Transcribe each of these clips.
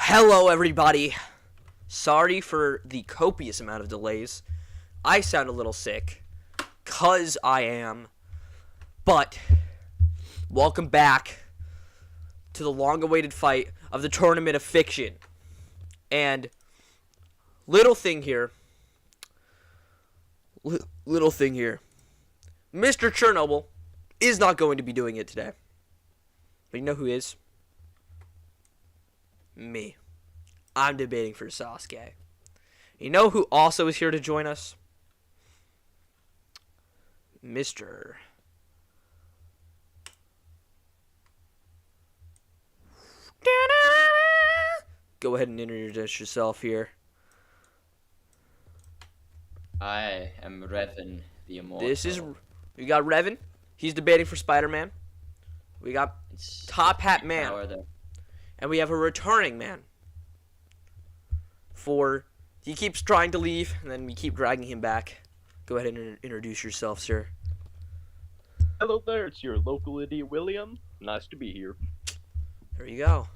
Hello, everybody. Sorry for the copious amount of delays. I sound a little sick, 'cause I am. But, welcome back to the long-awaited fight of the Tournament of Fiction. And, little thing here. Mr. Chernobyl is not going to be doing it today. But you know who is? Me. I'm debating for Sasuke. You know who also is here to join us? Mr. Go ahead and introduce yourself here. I am Revan the Immortal. We got Revan. He's debating for Spider-Man. We got It's Top Hat Man. And we have a returning man. He keeps trying to leave, and then we keep dragging him back. Go ahead and introduce yourself, sir. Hello there, it's your local idiot William. Nice to be here. There you go.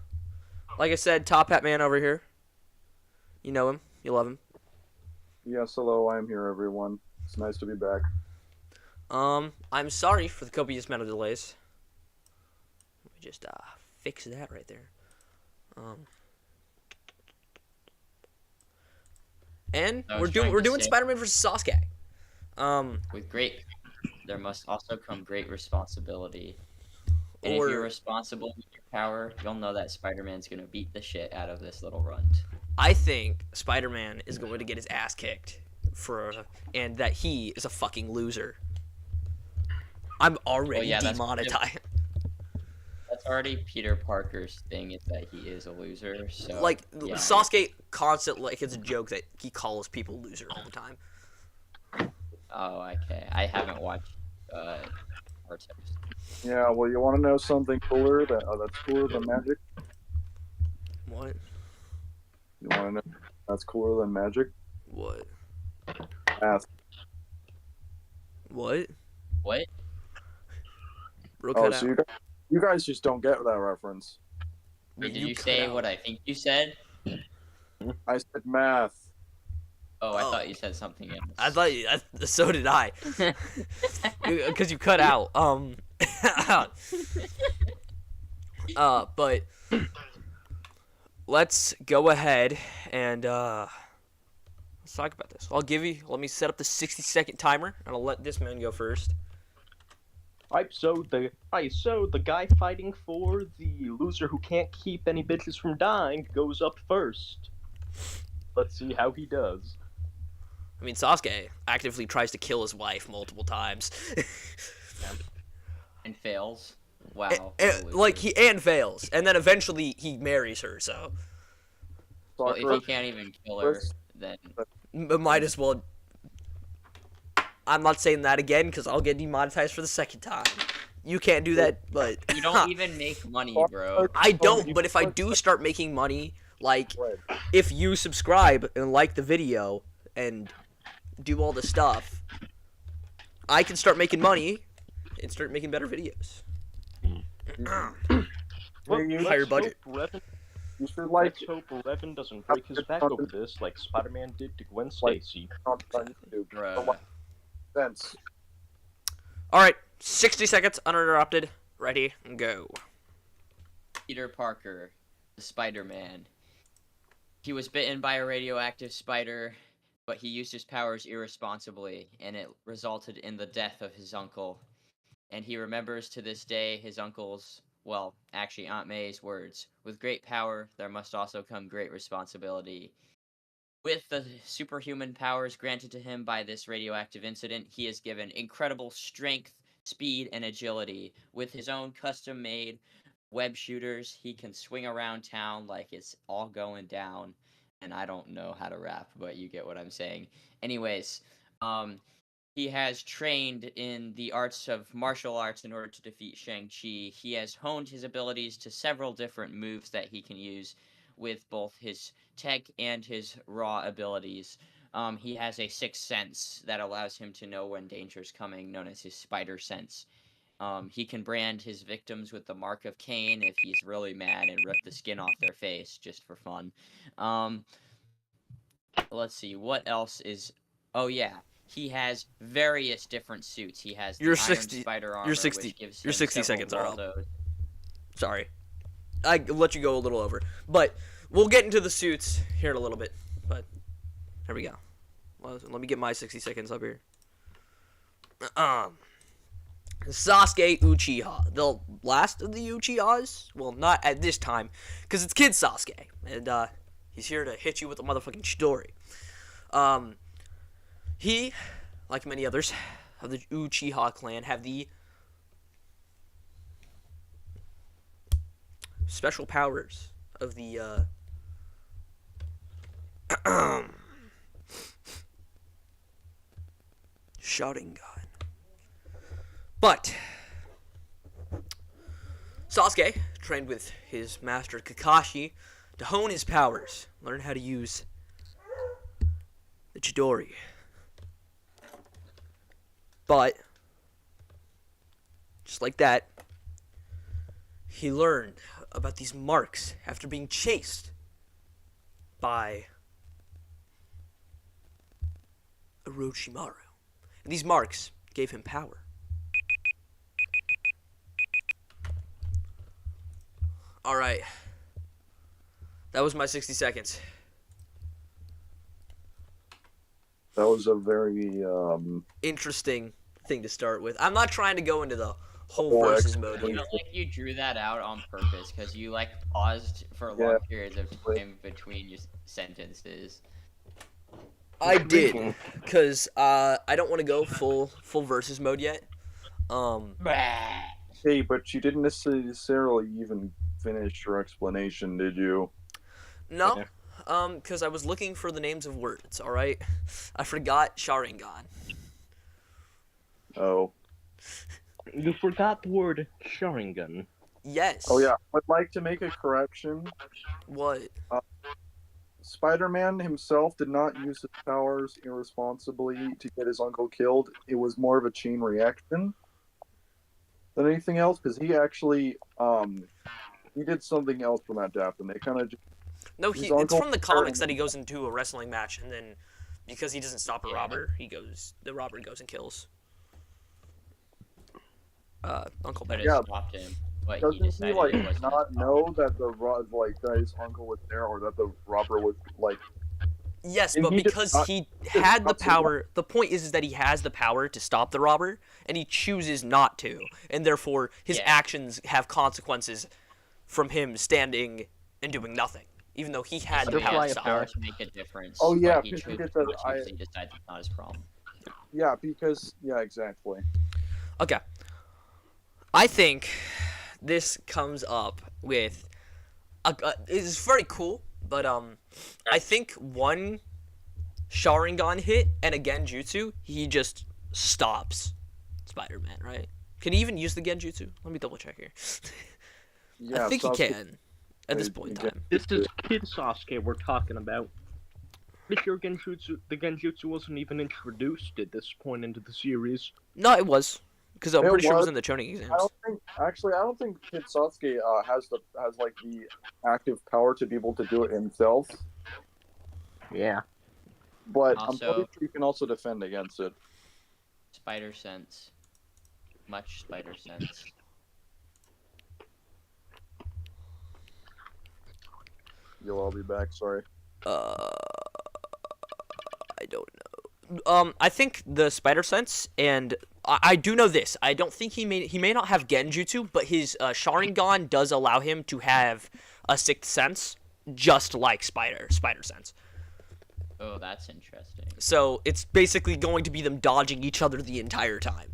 Like I said, Top Hat Man over here. You know him. You love him. Yes, hello, I am here, everyone. It's nice to be back. I'm sorry for the copious amount of delays. Let me just fix that right there. And we're doing Spider-Man versus Sasuke. There must also come great responsibility. And if you're responsible with your power, you'll know that Spider-Man's gonna beat the shit out of this little runt. I think Spider-Man is going to get his ass kicked and that he is a fucking loser. I'm already demonetized. That's already Peter Parker's thing, is that he is a loser. So yeah. Sasuke constantly, it's a joke that he calls people loser all the time. Oh, okay. I haven't watched Naruto. Yeah, well, you want to know something cooler that's cooler than magic? What? You want to know that's cooler than magic? What? Math. What? What? So you guys just don't get that reference. Wait, did you say what I think you said? I said math. Oh, I thought you said something else. So did I. Because you cut out. But let's go ahead and let's talk about this. Let me set up the 60-second timer, and I'll let this man go first. So the guy fighting for the loser who can't keep any bitches from dying goes up first. Let's see how he does. I mean, Sasuke actively tries to kill his wife multiple times. And fails. Wow. And fails. And then eventually he marries her, so. Well, if he can't even kill her, then. Might as well. I'm not saying that again, because I'll get demonetized for the second time. You can't do that, but. You don't even make money, bro. I don't, but if I do start making money, like, if you subscribe and like the video and do all the stuff, I can start making money and start making better videos. Higher budget. Let's hope Revan doesn't break his back over this like Spider-Man did to Gwen Stacy. Sense. Alright, 60 seconds uninterrupted. Ready, and go. Peter Parker, the Spider-Man. He was bitten by a radioactive spider, but he used his powers irresponsibly, and it resulted in the death of his uncle. And he remembers to this day his uncle's, well, actually Aunt May's words, "With great power, there must also come great responsibility." With the superhuman powers granted to him by this radioactive incident, he is given incredible strength, speed, and agility. With his own custom-made web shooters, he can swing around town like it's all going down. And I don't know how to rap, but you get what I'm saying. Anyways, he has trained in the arts of martial arts in order to defeat Shang-Chi. He has honed his abilities to several different moves that he can use with both his tech and his raw abilities. He has a sixth sense that allows him to know when danger is coming, known as his spider sense. He can brand his victims with the mark of Cain if he's really mad and rip the skin off their face just for fun. Let's see, what else is... Oh yeah, he has various different suits. He has the You're Iron 60. Spider armor, You're 60. which gives Your him 60 several seconds are up. Waldos. Sorry, I let you go a little over, but we'll get into the suits here in a little bit. But here we go. Let me get my 60 seconds up here. Sasuke Uchiha, the last of the Uchihas. Well, not at this time, because it's Kid Sasuke, and he's here to hit you with a motherfucking story. He, like many others of the Uchiha clan, have the special powers of the Sharingan. But Sasuke trained with his master Kakashi to hone his powers, learn how to use the Chidori. But just like that, he learned about these marks after being chased by Orochimaru. And these marks gave him power. Alright. That was my 60 seconds. That was a very Interesting thing to start with. I'm not trying to go into the whole Or versus mode I here. feel like you drew that out on purpose because you like paused for long periods of time between your sentences. I did, because I don't want to go full versus mode yet. Hey, but you didn't necessarily even finish your explanation, did you? No, because I was looking for the names of words, alright? I forgot Sharingan. Oh. You forgot the word Sharingan. Yes. Oh yeah, I'd like to make a correction. What? Spider-Man himself did not use his powers irresponsibly to get his uncle killed. It was more of a chain reaction than anything else, because he actually he did something else for that to happen. They kind of No, his it's uncle- from the comics that he goes into a wrestling match, and then because he doesn't stop a robber, the robber goes and kills Uncle But Ben. it Yeah. stopped him. But he doesn't he decided like it was not know that that his uncle was there, or that the robber was like. Yes, And but he did because not- he had the not say power, the point is that he has the power to stop the robber, and he chooses not to, and therefore his actions have consequences from him standing and doing nothing, even though he had the power Butterfly to stop. effect. powers make a difference. Oh, yeah, but he because he chose did that, not to, so he decides it's not his problem. Yeah, because exactly. Okay. I think this comes up with it's very cool, but I think one Sharingan hit and a Genjutsu, he just stops Spider-Man, right? Can he even use the Genjutsu? Let me double check here. Yeah, I think Sasuke- he can at this point in time. This is Kid Sasuke we're talking about. This year the Genjutsu wasn't even introduced at this point into the series. No, it was. Because I'm It pretty sure it was was. in the Chunin exams. I don't think Kid Sasuke has like the active power to be able to do it himself. Yeah. But Also- I'm pretty sure you can also defend against it. Spider sense. Much spider sense. I'll be back. Sorry. I don't know. I think the spider sense, and I do know this. I don't think he may not have Genjutsu, but his Sharingan does allow him to have a sixth sense, just like spider sense. Oh, that's interesting. So it's basically going to be them dodging each other the entire time.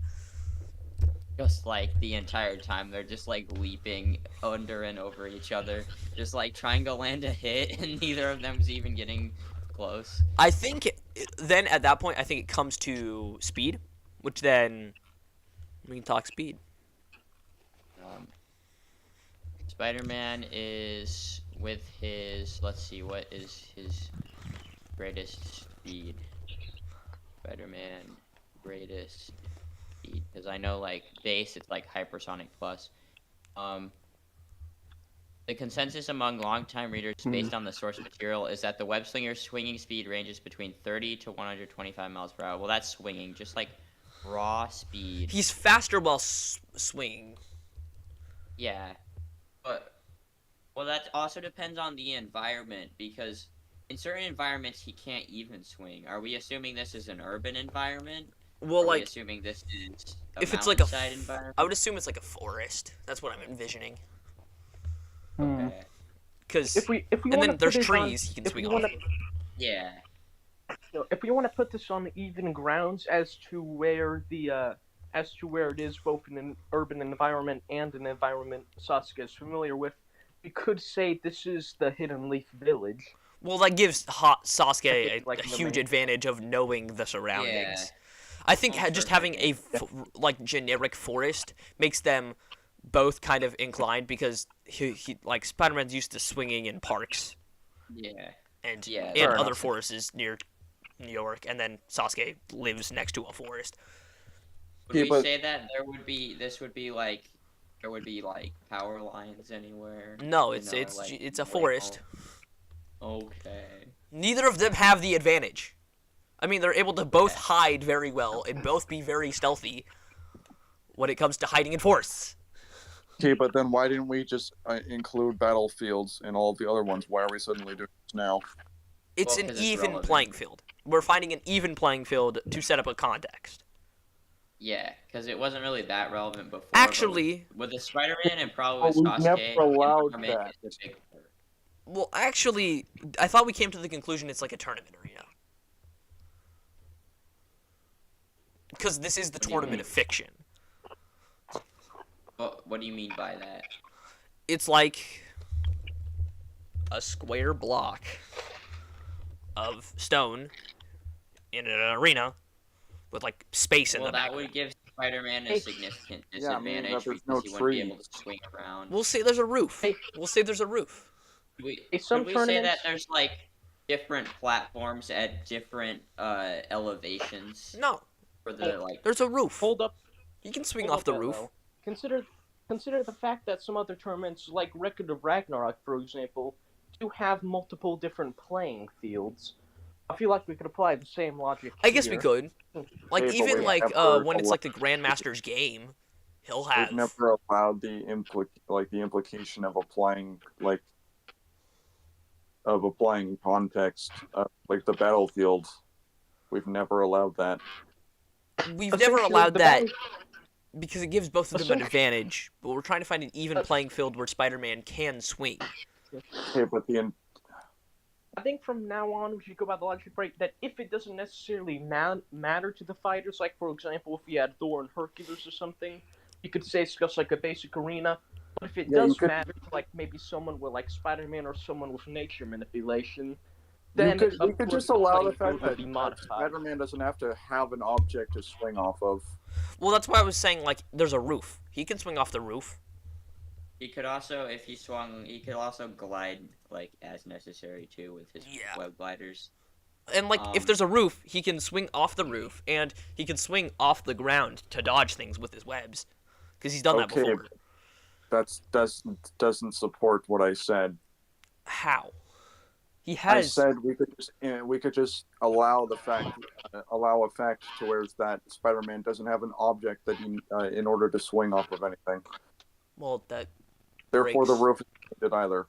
Just like the entire time, they're just like leaping under and over each other, just like trying to land a hit, and neither of them's even getting close. I think then at that point, I think it comes to speed, which then we can talk speed. Spider-Man is with his. Let's see, what is his greatest speed? Spider-Man greatest speed, because I know like base it's like hypersonic plus. Um, the consensus among longtime readers based on the source material is that the web slinger's swinging speed ranges between 30 to 125 miles per hour. Well, that's swinging, just like raw speed. He's faster while swinging. Yeah, but well, that also depends on the environment, because in certain environments he can't even swing. Are we assuming this is an urban environment? Well, Are we like, assuming this is a if it's like a, mountainside environment? I would assume it's like a forest. That's what I'm envisioning. Okay. Because If we and wanna then put there's it on- trees he can if swing we off. wanna- Yeah. if we want to put this on even grounds as to where it is both in an urban environment and an environment Sasuke is familiar with, we could say this is the Hidden Leaf Village. Well, that gives Sasuke Like a the huge main- advantage of knowing the surroundings. Yeah. I think Oh, just sure, having okay. a like generic forest makes them both kind of inclined, because he like Spider-Man's used to swinging in parks Yeah. and Yeah, and fair other enough. forests near New York, and then Sasuke lives next to a forest. Would Yeah, we but- say that there would be like power lines anywhere? No, You it's know, it's like, it's a like, forest. Okay. Neither of them have the advantage. I mean, they're able to both hide very well and both be very stealthy when it comes to hiding in forests. Okay, but then why didn't we just include battlefields in all of the other ones? Why are we suddenly doing this now? It's Well, an 'cause it's even relevant. playing field. We're finding an even playing field to set up a context. Yeah, because it wasn't really that relevant before. Actually, but with the Spider-Man and probably with Oh, we've Sasuke, never allowed environment that. is a big part. well, actually, I thought we came to the conclusion it's like a tournament arena. Because this is the What do you tournament mean? of fiction. What do you mean by that? It's like a square block of stone in an arena with like space in Well, the that middle. would give Spider-Man a Hey. significant Yeah, I mean, disadvantage there's because no he wouldn't be able trees. to swing around. We'll say there's a roof. Hey. We'll say there's a roof. Some Could we say that tournaments- there's like different platforms at different elevations No, for the like? there's a roof. Hold up. He can swing hold off the up, roof. though. Consider the fact that some other tournaments, like Record of Ragnarok, for example, do have multiple different playing fields. I feel like we could apply the same logic. I guess we here. could. Like Hey, but even we like never when it's like the Grandmaster's game, he'll have. We've never allowed the implication of applying context, like the battlefield. We've never allowed that. We've never Essentially, allowed the that battle- because it gives both of them an Essentially- advantage. But we're trying to find an even playing field where Spider-Man can swing. Okay, but I think from now on we should go by the logic break that if it doesn't necessarily matter to the fighters, like for example if we had Thor and Hercules or something, you could say it's just like a basic arena. But if it Yeah, you does could- matter to like maybe someone with like Spider-Man or someone with nature manipulation, you then could of course just allow the playing fact field would that be modified. Spider-Man doesn't have to have an object to swing off of. Well, that's why I was saying like there's a roof. He can swing off the roof. He could also, if he swung, he could also glide like as necessary too with his Yeah. web gliders. And like if Um, there's a roof, he can swing off the roof, and he can swing off the ground to dodge things with his webs, because he's done that Okay. before. Doesn't support what I said. How? He I has. said we could just allow a fact to where it's that Spider-Man doesn't have an object that he in order to swing off of anything. Well, that Therefore, the breaks- roof isn't needed either.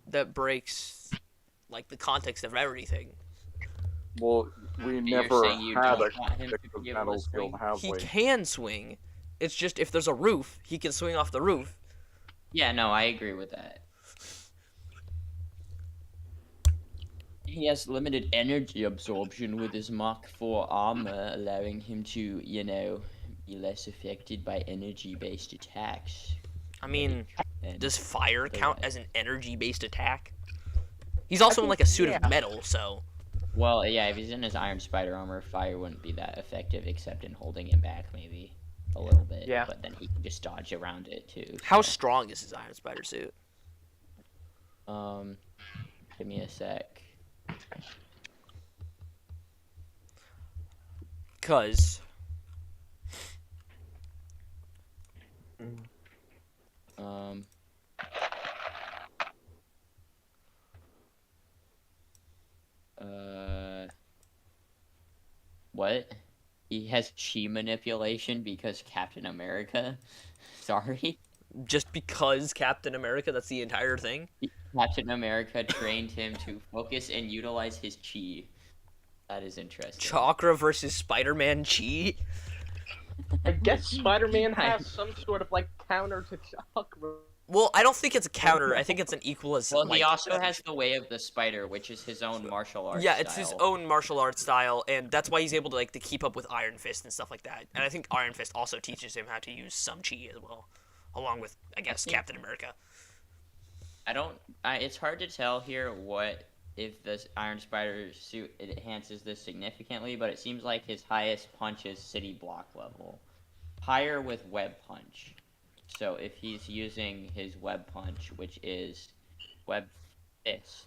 that breaks like the context of everything. Well, we You're never saying you had don't a want him to context of be able to battlefield, swing? have He we? can swing. It's just if there's a roof, he can swing off the roof. Yeah, no, I agree with that. He has limited energy absorption with his Mach 4 armor, allowing him to, be less affected by energy-based attacks. I mean, And does fire Yeah. count as an energy-based attack? He's also in like a suit of metal, so well, yeah, if he's in his Iron Spider armor, fire wouldn't be that effective, except in holding him back, maybe a little bit. Yeah. But then he can just dodge around it too. how so. strong is his Iron Spider suit? Give me a sec. Cause Um. What? He has chi manipulation because Captain America. Sorry. Just because Captain America, that's the entire thing. Captain America trained him to focus and utilize his chi. That is interesting. Chakra versus Spider-Man chi. I guess Spider-Man has some sort of like counter to chakra. Well, I don't think it's a counter. I think it's an equal as. Well, like, he also has the Way of the Spider, which is his own martial arts Yeah, style. it's his own martial arts style, and that's why he's able to to keep up with Iron Fist and stuff like that. And I think Iron Fist also teaches him how to use some chi as well, along with I guess Captain America. It's hard to tell here if this Iron Spider suit enhances this significantly, but it seems like his highest punch is City Block level, higher with Web Punch. So if he's using his Web Punch, which is Web Fist,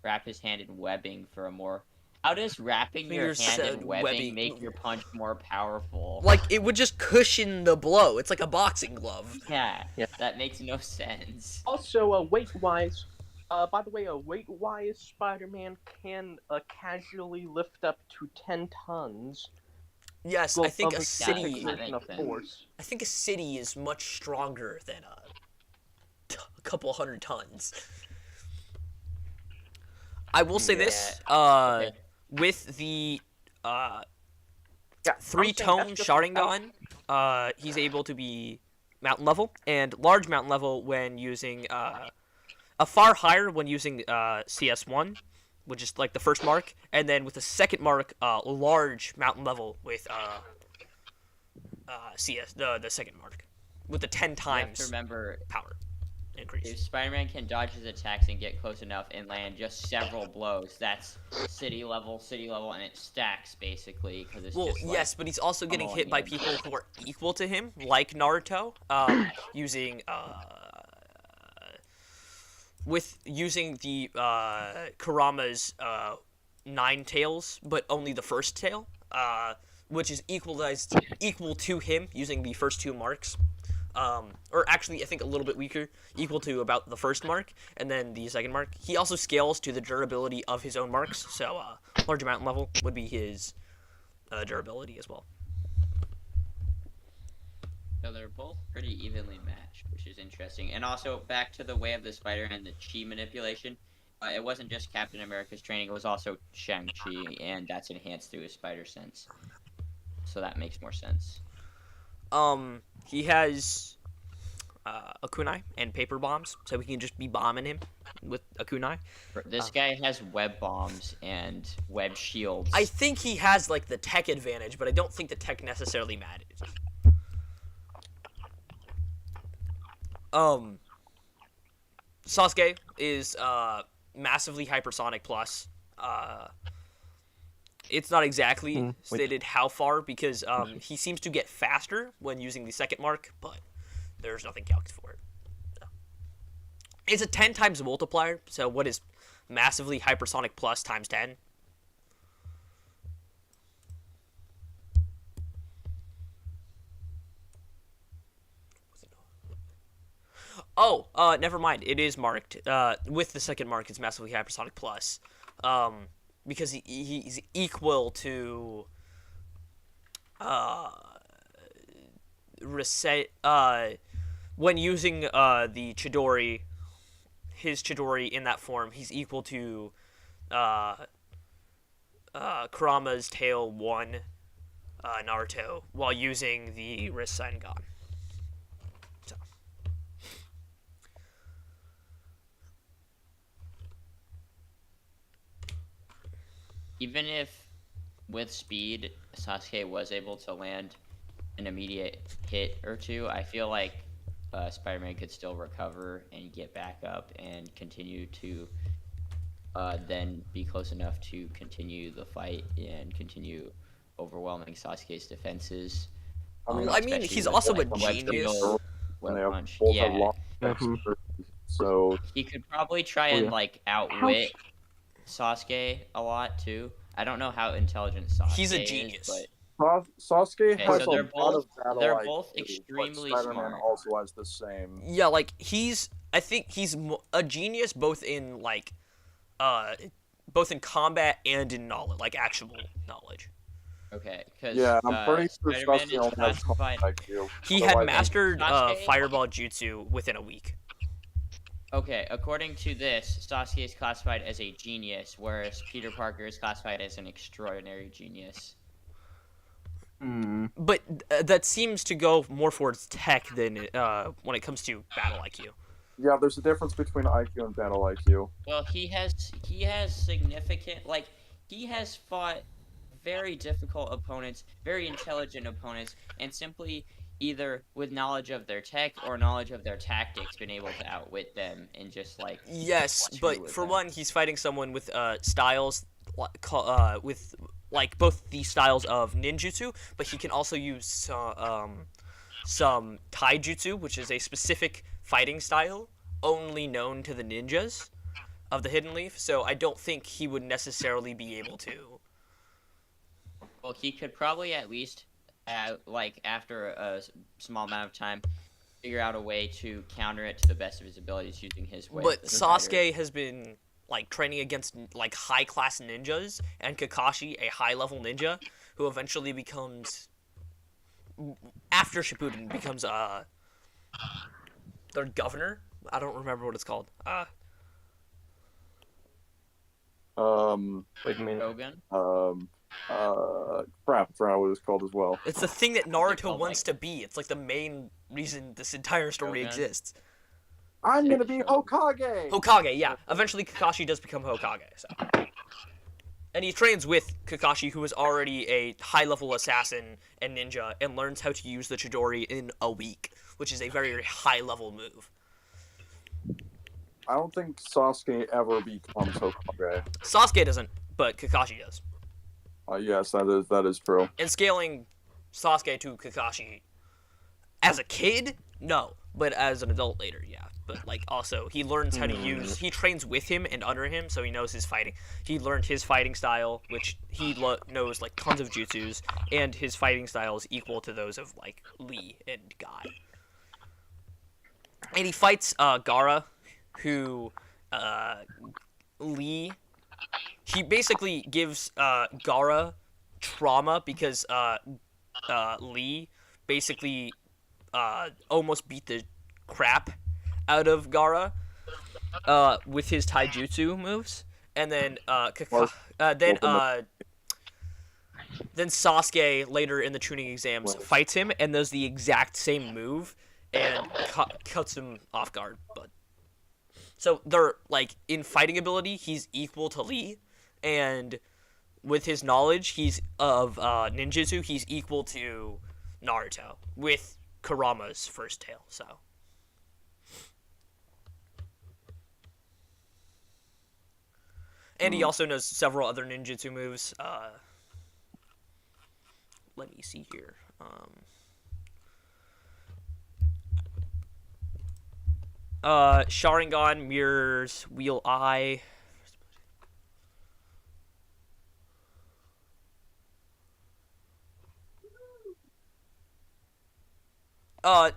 wrap his hand in webbing for a more. How does wrapping your hand in webbing make your punch more powerful? Like, it would just cushion the blow. It's like a boxing glove. Yeah, that makes no sense. Also, weight-wise, by the way, weight-wise, Spider-Man can casually lift up to 10 tons. Yes, I think a city. Force. I think a city is much stronger than a couple hundred tons. I will say this. Okay. With the Yeah, three-tone Sharingan, he's able to be mountain level and large mountain level when using a far higher when using CS1, which is like the first mark, and then with the second mark, large mountain level with CS the second mark with the 10 times You have to remember, power increase. if Spider-Man can dodge his attacks and get close enough and land just several blows, that's city level, and it stacks basically because it's Well, just like, yes, but he's also getting hit by pummeling people who are equal to him, like Naruto, using the Kurama's 9 tails, but only the first tail, which is equal to him using the first 2 marks. Or actually, I think a little bit weaker, equal to about the first mark, and then the second mark. He also scales to the durability of his own marks, so large mountain level would be his durability as well. So they're both pretty evenly matched, which is interesting. And also, back to the Way of the Spider and the chi manipulation, it wasn't just Captain America's training, it was also Shang-Chi, and that's enhanced through his spider sense. So that makes more sense. He has a kunai and paper bombs, so we can just be bombing him with a kunai. This guy has web bombs and web shields. I think he has like the tech advantage, but I don't think the tech necessarily matters. Sasuke is massively hypersonic plus. It's not exactly stated how far because he seems to get faster when using the second mark, but there's nothing calculated for it. So. It's a 10 times multiplier, so what is massively hypersonic plus times 10? Oh, never mind. It is marked. With the second mark, it's massively hypersonic plus. Because he's equal to when using the Chidori, his Chidori in that form, he's equal to Kurama's Tail 1 Naruto while using the Rasengan. So. Even if with speed Sasuke was able to land an immediate hit or two, I feel like Spider-Man could still recover and get back up and continue to then be close enough to continue the fight and continue overwhelming Sasuke's defenses. I mean, he's also a genius. Punch. Both Yeah. have long so He could probably try and like outwit Sasuke a lot too. I don't know how intelligent Sasuke He's a genius. is, Sasuke Okay, has so a they're lot both of battle they're IQ, both but extremely Spider-Man smart. also has the same. Yeah, like I think he's a genius both in like, both in combat and in knowledge, like actual knowledge. Okay, because Yeah, I'm pretty sure Spider-Man Sasuke is only has classified. combat IQ. He had Otherwise, mastered Sasuke- Fireball Jutsu within a week. Okay, according to this, Sasuke is classified as a genius, whereas Peter Parker is classified as an extraordinary genius. But that seems to go more towards tech than when it comes to battle IQ. yeah, there's a difference between IQ and battle IQ. Well, he has significant, like, he has fought very difficult opponents, very intelligent opponents, and simply either with knowledge of their tech or knowledge of their tactics been able to outwit them and just like Yes, two but with for them. one, he's fighting someone with styles with like both the styles of ninjutsu, but he can also use some taijutsu, which is a specific fighting style only known to the ninjas of the Hidden Leaf. So I don't think he would necessarily be able to. Well, he could probably at least, like after a small amount of time, figure out a way to counter it to the best of his abilities using his way. But Sasuke has been like training against like high class ninjas, and Kakashi, a high level ninja, who eventually becomes, after Shippuden, becomes their governor. I don't remember what it's called. Wait a minute. Shogun. Crap, I forgot what it was called as well. It's the thing that Naruto called, wants like- to be. It's like the main reason this entire story Shogun? exists. I'm Yeah, gonna be sure. Hokage. Hokage, yeah. Eventually, Kakashi does become Hokage. So. And he trains with Kakashi, who is already a high-level assassin and ninja, and learns how to use the Chidori in a week, which is a very high-level move. I don't think Sasuke ever becomes Hokage. Sasuke doesn't, but Kakashi does. Yes, that is true. And scaling Sasuke to Kakashi as a kid, no, but as an adult later, yeah. But like also, he learns how to use. He trains with him and under him, so he knows his fighting. He learned his fighting style, which he knows like tons of jutsus, and his fighting style is equal to those of like Lee and Guy. And he fights Gaara, who Lee. He basically gives Gaara trauma because Lee basically almost beat the crap out of Gaara with his taijutsu moves, and then then Sasuke later in the tuning exams fights him and does the exact same move and cuts him off guard. But so they're like in fighting ability, he's equal to Lee, and with his knowledge, he's of ninjutsu, he's equal to Naruto with Kurama's first tail. So. And he also knows several other ninjutsu moves. Let me see here. Sharingan, mirrors, wheel eye.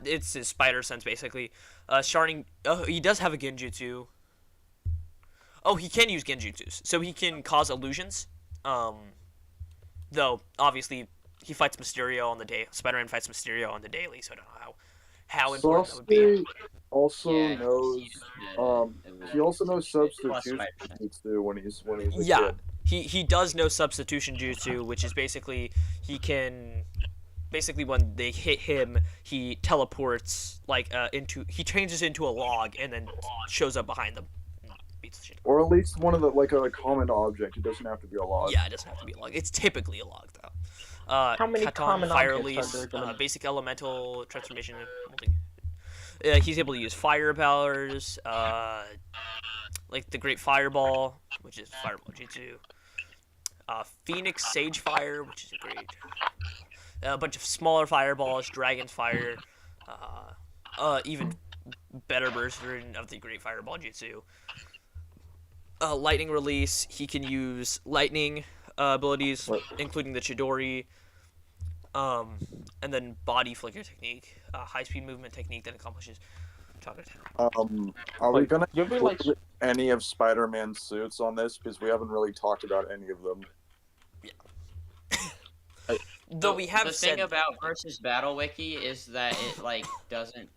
It's his spider sense basically. He does have a genjutsu. Oh, he can use genjutsus, so he can cause illusions. Though obviously he fights Mysterio on the day. Spider-Man fights Mysterio on the daily, so I don't know how important that would be. Sasuke also Yeah, knows. he's the- He also knows Plus substitution Spider-Man. jutsu when he's a Yeah, kid. he does know substitution jutsu, which is basically he can. Basically, when they hit him, he teleports he changes into a log and then shows up behind them. And beats the shit. Or at least one of the like a common object. It doesn't have to be a log. Yeah, it doesn't have to be a log. It's typically a log though. How many Katon, common fire objects release, are there gonna be? basic elemental transformation. He's able to use fire powers, like the Great Fireball, which is Fireball Jutsu. Phoenix Sage Fire, which is a great. A bunch of smaller fireballs, Dragon's Fire, even better version of the Great Fireball Jutsu. Lightning Release, he can use lightning abilities, including the Chidori. And then body flicker technique, high speed movement technique that accomplishes chocolate. Are we Like, gonna you ever, like, include any of Spider-Man's suits on this? Because we haven't really talked about any of them. Though we have the said thing about versus Battle Wiki is that it like doesn't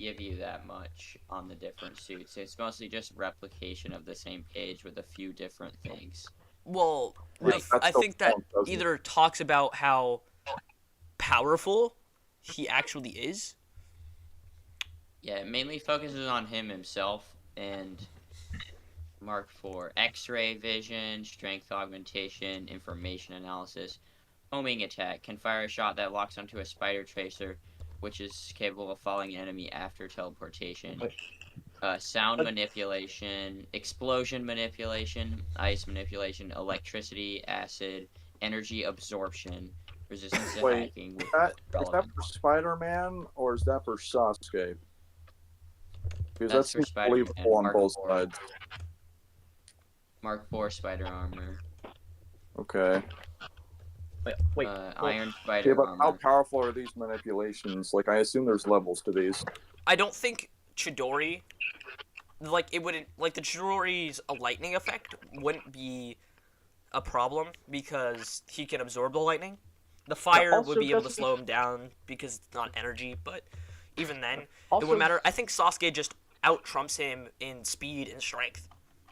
give you that much on the different suits. It's mostly just replication of the same page with a few different things. well, Like, I think that either talks about how powerful he actually is. Yeah, it mainly focuses on him himself and Mark IV. X-ray vision, strength augmentation, information analysis. Homing attack can fire a shot that locks onto a spider tracer, which is capable of following an enemy after teleportation. Sound manipulation, explosion manipulation, ice manipulation, electricity, acid, energy absorption, resistance to Wait, hacking. Is that for Spider-Man or is that for Sasuke? Because That's for seems Spider-Man, believable on Mark both IV. sides. Mark IV spider armor. Okay. wait, Iron Yeah, spider but how armor. powerful are these manipulations? Like, I assume there's levels to these. I don't think Chidori, like it wouldn't, like the Chidori's a lightning effect wouldn't be a problem because he can absorb the lightning. The fire also would be able to doesn't- slow him down because it's not energy, but even then, it Also- wouldn't matter. I think Sasuke just out trumps him in speed and strength.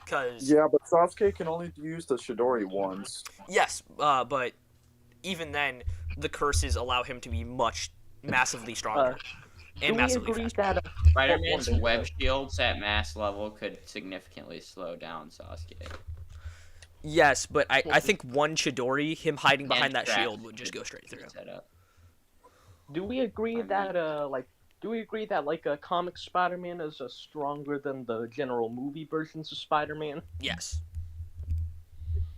Cause Yeah, but Sasuke can only use the Chidori once. yes, but even then, the curses allow him to be massively stronger do and we massively agree faster. that Spider-Man's one thing, web shields at mass level could significantly slow down Sasuke. Yes, but I think one Chidori, him hiding behind And that traps shield, would just go straight through. Set up. do we agree that a comic Spider-Man is stronger than the general movie versions of Spider-Man? Yes.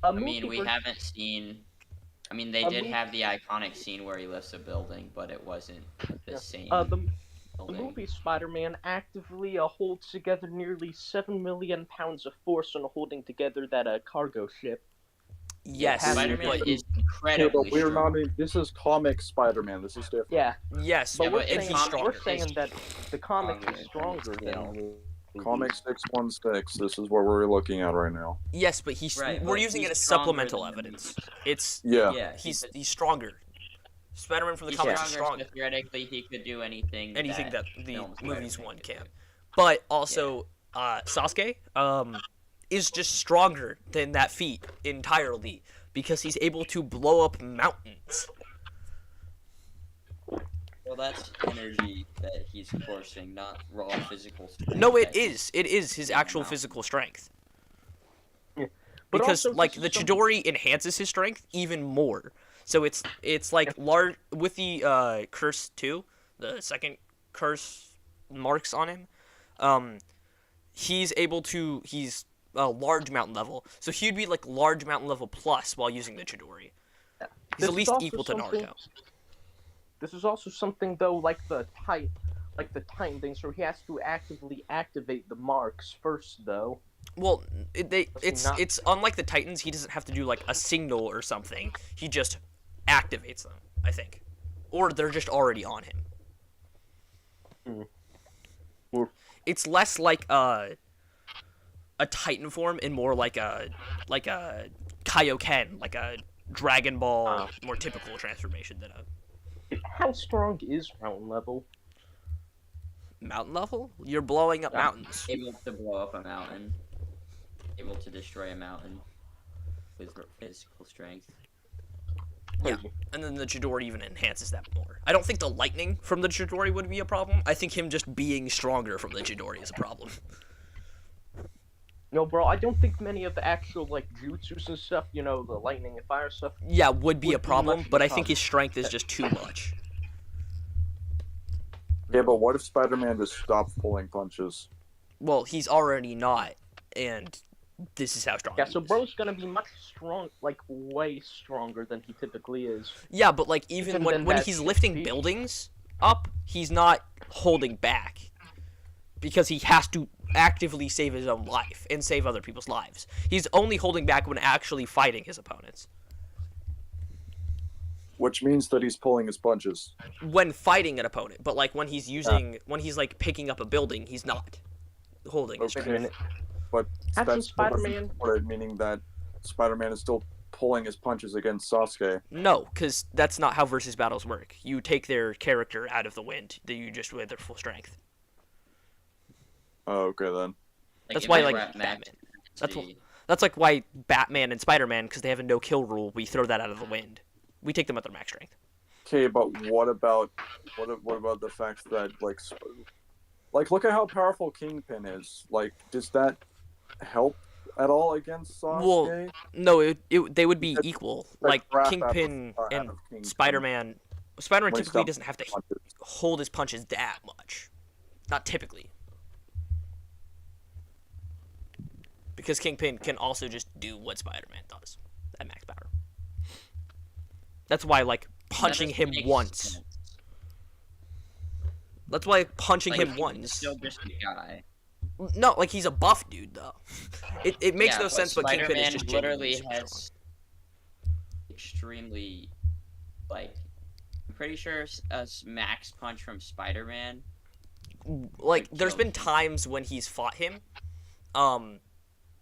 A I movie mean, we version- haven't seen. I mean, they A did movie- have the iconic scene where he lifts a building, but it wasn't the Yeah. same The building. movie Spider-Man actively holds together nearly 7 million pounds of force on holding together that cargo ship. Yes. Spider-Man but- is Yeah, incredibly but we're strong. not. This is comic Spider-Man. This is different. Yeah, Yes, but Yeah, we're but in saying, he's comic- we're stronger. saying that the comic is Stronger. stronger than the movie. Comic 616. This is what we're looking at right now. Yes, but he's Right, we're but using it he's as stronger supplemental than the evidence. It's Yeah. Yeah, he's stronger. Spider-Man from the he's comics is stronger. stronger. So theoretically, he could do anything. Anything that the film movies Spider-Man one could can. do. But also, Sasuke is just stronger than that feat entirely because he's able to blow up mountains. Well, that's energy that he's forcing, not raw physical strength. No, it that he's- is. It is his actual No. physical strength. But Because also, like this the is something- Chidori enhances his strength even more. So it's like large with the curse 2, the second curse marks on him. He's a large mountain level. So he'd be like large mountain level plus while using the Chidori. He's This at is least also equal to something- Naruto. This is also something though, like the Titan thing. So he has to actively activate the marks first, though. Well, he not? it's unlike the Titans. He doesn't have to do like a signal or something. He just activates them, I think, or they're just already on him. Or- It's less like a Titan form and more like a Kaioken, like a Dragon Ball, more typical transformation than a How strong is Mountain Level? mountain level. You're blowing up Yeah. mountains. able to blow up a mountain, able to destroy a mountain with physical strength. Yeah, and then the Chidori even enhances that more. I don't think the lightning from the Chidori would be a problem. I think him just being stronger from the Chidori is a problem. No, bro, I don't think many of the actual like jutsus and stuff, the lightning and fire stuff. Yeah, would be a Would be problem, much but I of a think his strength is just too much. Yeah, but what if Spider-Man just stops pulling punches? Well, he's already not, and this is how strong. Yeah, he so is. bro's gonna be much way stronger than he typically is. Yeah, but like even Even when then when that he's should lifting be- buildings up, he's not holding back because he has to actively save his own life and save other people's lives. He's only holding back when actually fighting his opponents. which means that he's pulling his punches. when fighting an opponent, but like when he's like picking up a building, he's not holding his Okay. strength. But Hasn't that's Spider-Man- meaning that Spider-Man is still pulling his punches against Sasuke. No, because that's not how versus battles work. You take their character out of the wind, that you just with their full strength. Oh, okay then. That's if why, I like, wrap max Batman. That's intensity- That's like why Batman and Spider-Man, because they have a no-kill rule, we throw that out of the wind. We take them at their max strength. Okay, but what about the fact that like look at how powerful Kingpin is. Like, does that help at all against Sasuke? Well, no, they would be It's equal. like Like crap Kingpin out and of Kingpin. Spider-Man When he typically stops doesn't have to punches. hold his punches that much. Not typically. Because Kingpin can also just do what Spider-Man does at max power. That's why, like, punching that him makes once. sense. That's why punching Like, him he's once. still just a guy. No, like, he's a buff dude, though. It makes Yeah, no sense, but Kingpin Spider-Man is just literally genuinely super has extremely, like, I'm pretty sure a max punch from Spider-Man. strong. Like, Could there's kill been him. times when he's fought him,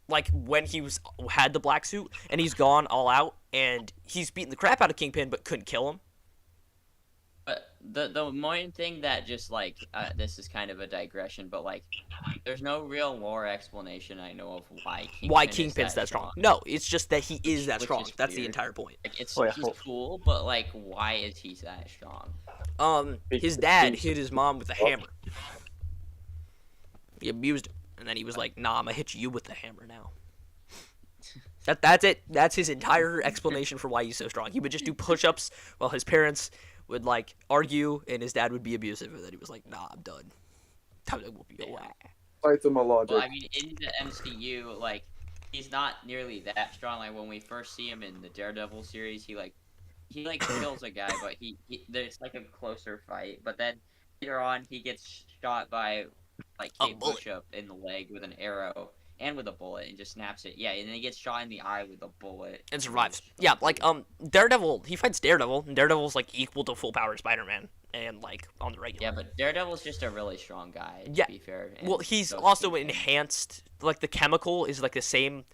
like when he had the black suit and he's gone all out and he's beaten the crap out of Kingpin but couldn't kill him. But the main thing that just like this is kind of a digression, but like there's no real lore explanation I know of why Kingpin's that strong. No, it's just that he is that which strong. is That's the weird. entire point. Like, it's Oh, yeah, he's hold- cool, but like why is he that strong? His dad hit his mom with a hammer. He abused him, and then he was like, "Nah, I'm gonna hit you with the hammer now." That's it. That's his entire explanation for why he's so strong. He would just do push-ups while his parents would like argue, and his dad would be abusive, and then he was like, "Nah, I'm done. Time to whoop you away." Saitama logic. Well, I mean, in the MCU, like he's not nearly that strong. Like when we first see him in the Daredevil series, he kills a guy, but there's like a closer fight. But then later on, he gets shot by like A Kate bullet. Bishop in the leg with an arrow and with a bullet, and just snaps it. Yeah, and then he gets shot in the eye with a bullet And survives. Yeah, like Daredevil. He fights Daredevil, and Daredevil's like equal to full power Spider-Man, and like on the regular. Yeah, but Daredevil's just a really strong guy. Yeah. To be fair. Well, and he's so is also Kingpin. enhanced. Like the chemical is like the same.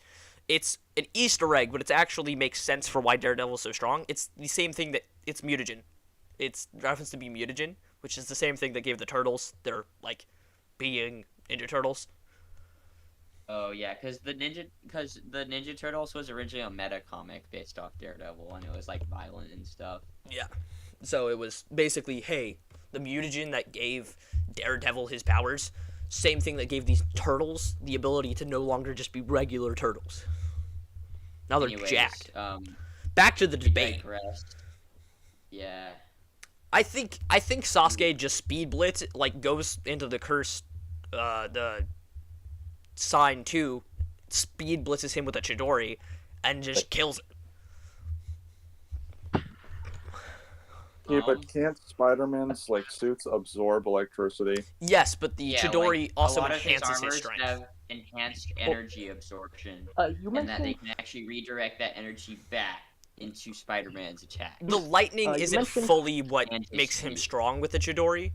It's an Easter egg, but it actually makes sense for why Daredevil's so strong. It's the same thing that it's mutagen. It's reference to be mutagen, which is the same thing that gave the turtles their like being Ninja Turtles. Oh yeah, because the Ninja Turtles was originally a meta comic based off Daredevil, and it was like violent and stuff. Yeah. So it was basically, hey, the mutagen that gave Daredevil his powers, same thing that gave these turtles the ability to no longer just be regular turtles. Now they're Anyways, jacked. Back to the we debate. digress. Yeah. I think Sasuke just speed blitz, like goes into the curse, the sign 2, speed blitzes him with a Chidori, and just kills it. Yeah, but can't Spider-Man's like suits absorb electricity? Yes, but the Yeah, Chidori like, also a lot of enhances his armors strength. have enhanced energy absorption, You and that they mentioned can actually redirect that energy back into Spider-Man's attack. The lightning you isn't mentioned- fully what And his makes him speed. strong with the Chidori.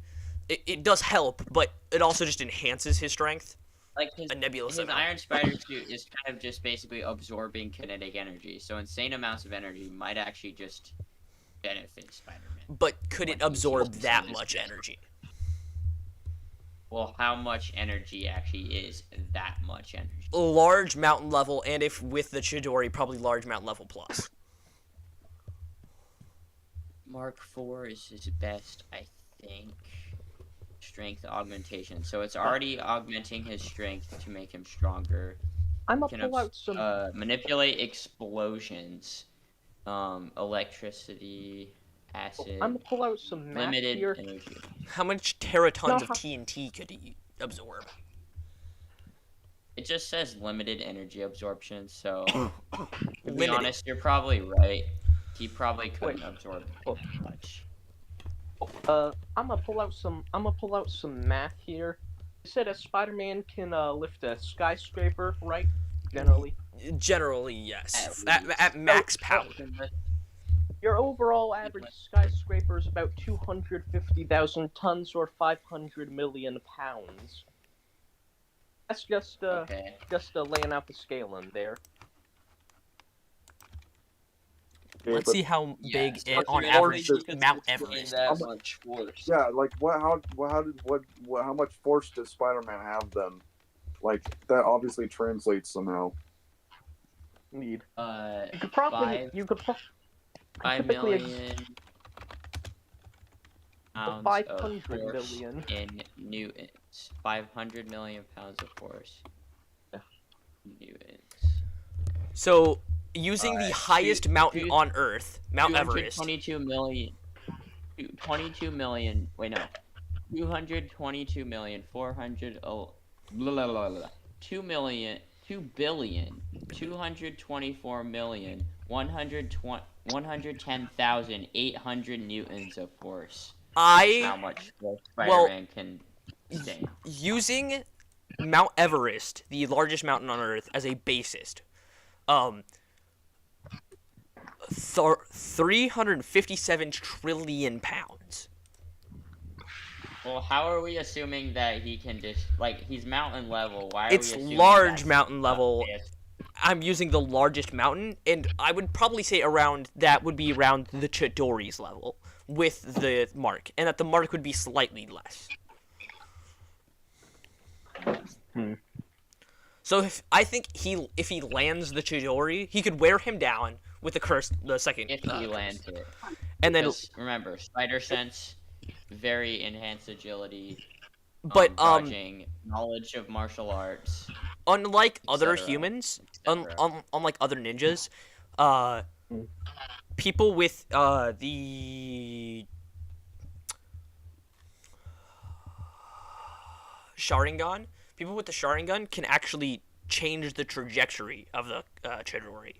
It does help, but it also just enhances his strength. Like his A nebulous amount. Iron Spider suit is kind of just basically absorbing kinetic energy, so insane amounts of energy might actually just benefit Spider-Man. But could it Like, absorb he's that using much his- energy? Well, how much energy actually is that much energy? Large mountain level, and if with the Chidori, probably large mountain level plus. Mark IV is his best, I think. Strength augmentation. So it's already augmenting his strength to make him stronger. I'm gonna Can pull out some. manipulate explosions, electricity, acid, I'm gonna pull out some math limited here. energy. How much teratons No, of how- TNT could he absorb? It just says limited energy absorption, so to be Limited. honest, you're probably right. He probably couldn't absorb Oh. much. I'm gonna pull out some math here. You said a Spider-Man can lift a skyscraper, right? Generally. Generally, yes. At At max power. Your overall average skyscraper is about 250,000 tons or 500 million pounds. That's just Okay. laying out the scale in there. Okay, Let's but see how big so on theoretically, average you could Mount sustain Everest that is. much force. yeah, like how much force does Spider-Man have then? Like that obviously translates somehow. Indeed. Uh, You could probably five you could pro- 5 typically million pounds of 500 force million. in newtons. 500 million pounds of force. Yeah. Newtons. So, using the highest two- mountain two- on Earth, Mount Everest. 222 million. 22 million. Wait, no. 222 million 400 blah, blah, blah, blah. 2 million 2 billion 224 million 110,800 newtons of force. How much force Spider-Man can sustain. Using Mount Everest, the largest mountain on Earth, as a basis, 357 trillion pounds. Well, how are we assuming that he can just he's mountain level? Why are It's we assuming large that's mountain level. fast? I'm using the largest mountain, and I would probably say that would be around the Chidori's level with the mark, and that the mark would be slightly less. So I think if he lands the Chidori, he could wear him down with the second. If he lands it. And then, Because, remember, Spider Sense, very enhanced agility, but dodging, knowledge of martial arts. unlike other etc., humans, etc. unlike other ninjas, people with the Sharingan, people with the Sharingan can actually change the trajectory of the Chidori.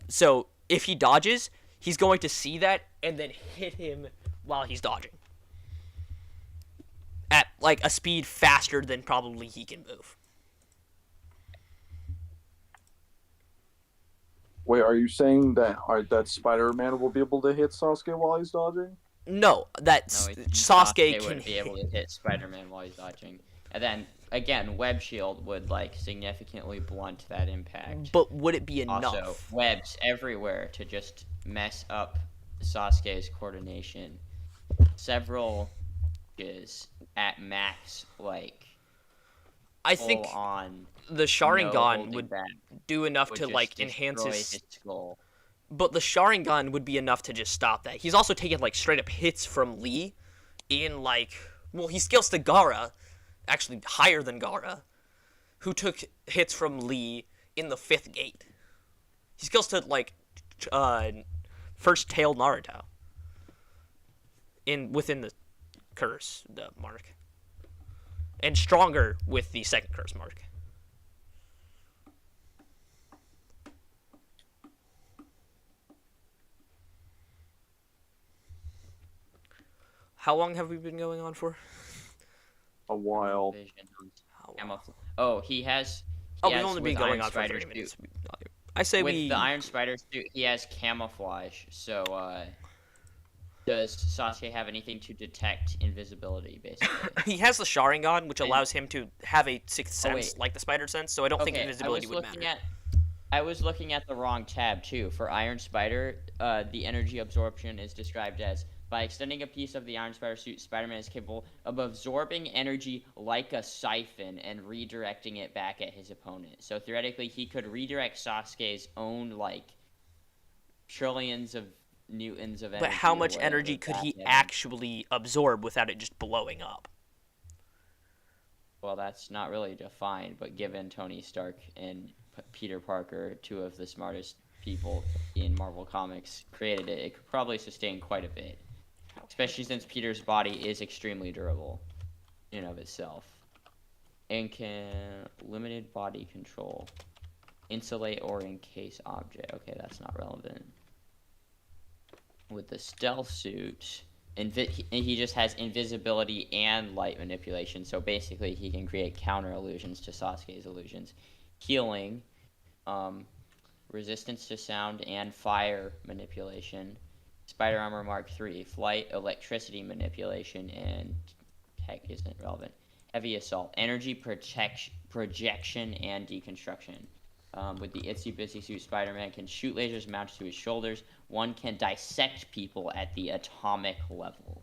So if he dodges, he's going to see that and then hit him while he's dodging at like a speed faster than probably he can move. Wait, are you saying that Spider-Man will be able to hit Sasuke while he's dodging? No, Sasuke can wouldn't be able to hit Spider-Man while he's dodging. And then, again, Web Shield would, significantly blunt that impact. But would it be enough? Also, webs everywhere to just mess up Sasuke's coordination. Several is at max, I think on the Sharingan would do enough would to just enhance destroy his skull. But the Sharingan would be enough to just stop that. He's also taken straight up hits from Lee in he skills to Gaara, actually higher than Gaara, who took hits from Lee in the 5th gate. He skills to first tail Naruto within the curse, the mark. And stronger with the second curse mark. How long have we been going on for? A while. Oh, he has. We've only been going on for 3 minutes. I say with the Iron Spider suit, he has camouflage. So, does Sasuke have anything to detect invisibility, basically? He has the Sharingan, which allows him to have a sixth sense, like the Spider Sense, so I don't think invisibility would matter. I was looking at the wrong tab, too. For Iron Spider, the energy absorption is described as, by extending a piece of the Iron Spider suit, Spider-Man is capable of absorbing energy like a siphon and redirecting it back at his opponent. So theoretically, he could redirect Sasuke's own, trillions of newtons of energy. But how much energy could he actually absorb without it just blowing up? Well, that's not really defined, but given Tony Stark and Peter Parker, two of the smartest people in Marvel Comics, created it, it could probably sustain quite a bit. Especially since Peter's body is extremely durable in and of itself. And can limited body control. Insulate or encase object. Okay, that's not relevant. With the stealth suit, he just has invisibility and light manipulation, so basically he can create counter illusions to Sasuke's illusions. Healing, resistance to sound and fire manipulation. Spider Armor Mark III, flight, electricity manipulation, and tech isn't relevant. Heavy assault, energy projection, and deconstruction. With the itsy bitsy suit, Spider-Man can shoot lasers mounted to his shoulders. One can dissect people at the atomic level.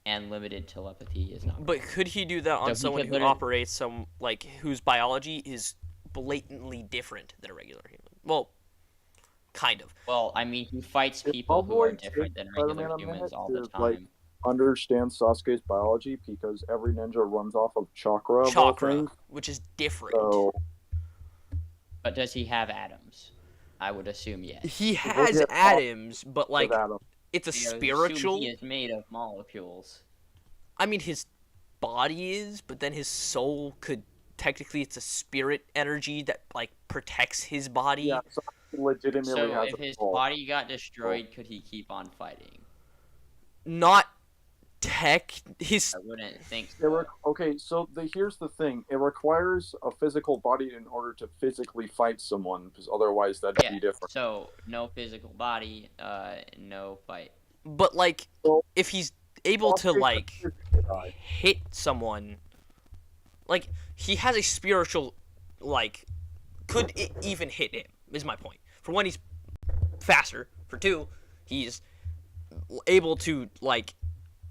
And limited telepathy is not. But could he do that on So he someone could who literally- operates some like whose biology is blatantly different than a regular human? Well, kind of. Well, I mean, he fights It people who are probably different takes than regular Spider-Man a humans minute all the to, time. like, understand Sasuke's biology because every ninja runs off of chakra. Of all Chakra, things. which is different. So But does he have atoms? I would assume yes. He Well, has yeah, atoms, but like Adam. it's a I would assume spiritual. He is made of molecules. I mean, his body is, but then his soul could technically it's a spirit energy that like protects his body. Yeah, so he legitimately So has if a his soul. body got destroyed, could he keep on fighting? Not tech. His I wouldn't think It so. okay, so here's the thing. It requires a physical body in order to physically fight someone, because otherwise that'd Yeah. be different. So no physical body, no fight. but like Well, if he's able to Sasuke like could physically die. hit someone, like he has a spiritual like could it even hit him is my point. For one, he's faster. For two, he's able to like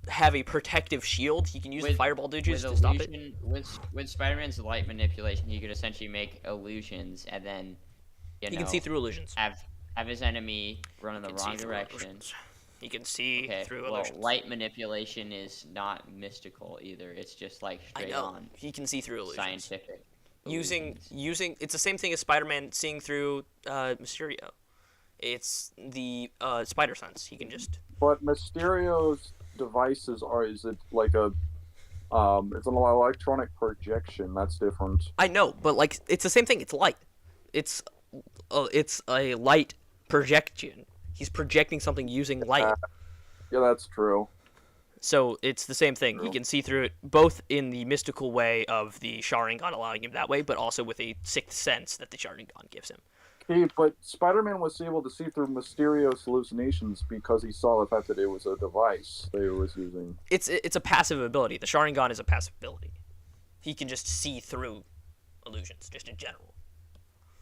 have a protective shield. He can use With- fireball digits With to stop it. illusion, with Spider-Man's light manipulation, he could essentially make illusions and then, He can see through illusions. have his enemy run in He the can see wrong through direction. illusions. He can see Okay, through well, illusions. light manipulation is not mystical either. It's just like I straight know. on He can see through illusions. scientific. Using illusions. it's the same thing as Spider-Man seeing through Mysterio. It's the spider sense. He can just But Mysterio's devices is it like a it's an electronic projection. That's different. I know, but like it's the same thing. It's light. It's a light projection. He's projecting something using light. Yeah, that's true. So it's the same thing. He True. can see through it both in the mystical way of the Sharingan allowing him that way, but also with a sixth sense that the Sharingan gives him. Okay, but Spider-Man was able to see through Mysterio's hallucinations because he saw the fact that it was a device they was using. It's a passive ability. The Sharingan is a passive ability. He can just see through illusions, just in general.